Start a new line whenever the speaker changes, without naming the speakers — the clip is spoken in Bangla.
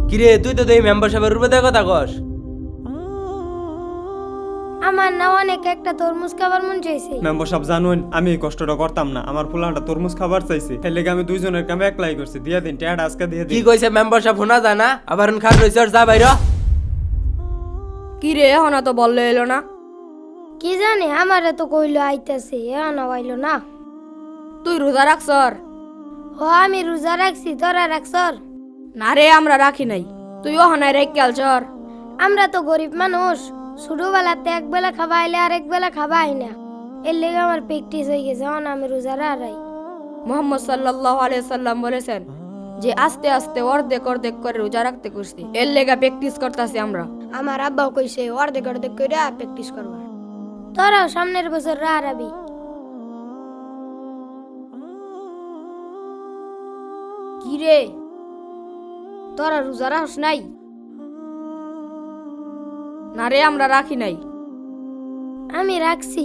কিরে তুই তো দেখি মেম্বার সাহেবের রূপে দেখো তা কস।
আমার না অনেক একটা তরমুজ খাবার মন চাইছে।
মেম্বার সাহেব জানুন আমি এই কষ্টটা করতাম না, আমার পোলাটা তরমুজ খাবার চাইছে, এর লেগে আমি দুইজনের কামে একলাই করছি। দিয়ে দিন টেয়াটা আজকে দিয়ে
কি
দিন।
কইছে মেম্বার সাহেব শোনা যায় না? আবার খাট রইছে আর যা বাইর।
কি রে এখন তো বললে এলো না?
কি জানি আমারে তো কইলো আইতাছে, এখনো আইলো না।
তুই রোজা রাখছর?
ও আমি রোজা রাখছি, তোরা রাখছর?
না রে আমরা রাখি নাই, তুই ওখানে রেখ চর।
আমরা তো গরিব মানুষ, ছোটবেলাতে এক বেলা খাবা আইলে আর এক বেলা খাবা আই না, এর লেগে আমার প্র্যাকটিস হয়ে গেছে, এখন আমি রোজা রাখাই।
মোহাম্মদ সাল্লাল্লাহু আলাইহি সাল্লাম বলেছেন যে আস্তে আস্তে অর্ধেক অর্ধেক করে রোজা রাখতে করছি, এর লেগা প্র্যাকটিস করতেছি আমরা।
আমার আব্বাও কইছে অর্ধেক অর্ধেক করে প্র্যাকটিস করবা। তোরাও সামনের বছর রাহাবি।
কি রে তোরা রোজা রাখস নাই? না রে আমরা রাখি নাই।
আমি রাখছি।